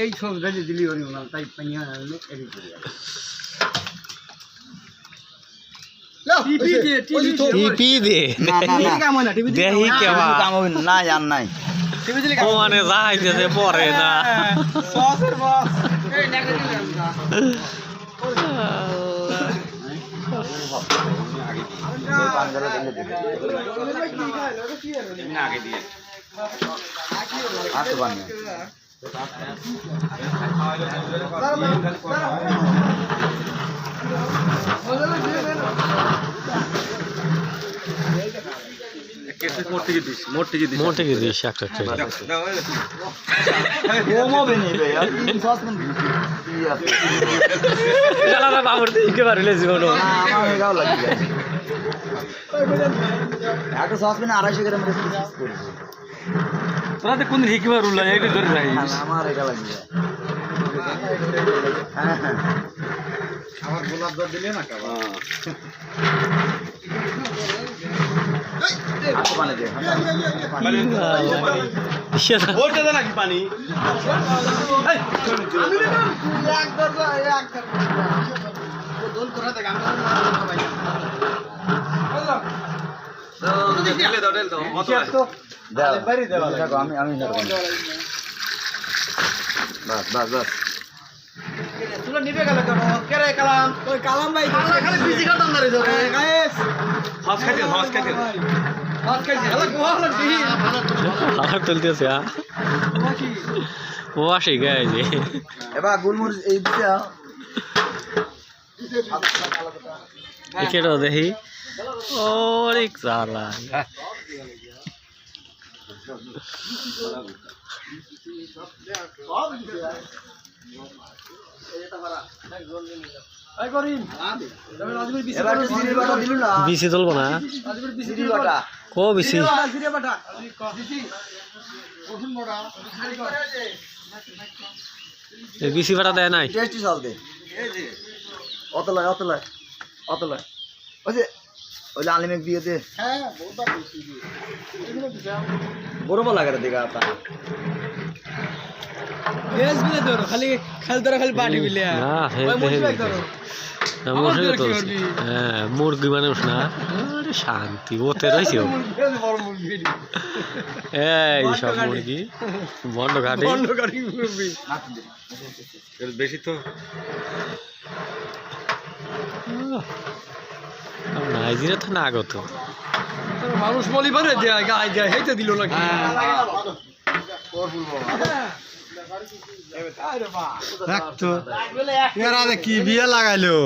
এই সব গাড়ি দিলি তাই পানিয়া টিপি দে দেহি কেবা না জান নাই ও মানে যাইতেছে পরে না मोटे की दिस একটা চালা বাবুর দিকে বাড়িলে জীবন একটা সসপেন 250 গ্রাম তোরা তো কোন হিকিবার উল্লা এইটা ধরে রাখি আমার এটা লাগবে আমার গোলাপ দর দিলে না কাবা পানি দে ওটা দে নাকি পানি আমি এক দরজা এক দোল করা দেখ আমরা তো দিলে দাও দেল দাও মত দাও বাড়ি দাও আমি বাস বাস বাস তুই নিবে গেল কেন কেরে কালাম ওই কালাম ভাই খালি বিজি কাটাম না রে গাইস হাত খাইতে হাত খাইতে হলা কোহলা কি হাত তুলতেছে ও আসে গায় যে এবার গুলমরিচ এই দিতে কেডো দেখি ওরে সালা বিসি তুলবো না কো বিসি বিসি বাটা দেয় নাই টেস্টি সল দে অতলায় ওই যে আলিমেক দিয়ে দে বড় বড় লাগে দেখা আপা বেশ বিলে ধরো খালি খেলতরা খালি পাটি বিলে না ওই মুরগি ধরো না মুরগি তো হ্যাঁ মুরগি মানুষ না আরে শান্তি ওতে রইছে এই সব মুরগি বন্ধ ঘাটে মুরগি বেশি তো নাইজেরিয়া তো না আগত মানুষ বলি পারে যে গায় যায় হেইতে দিল নাকি কি বিয়ে লাগাইলো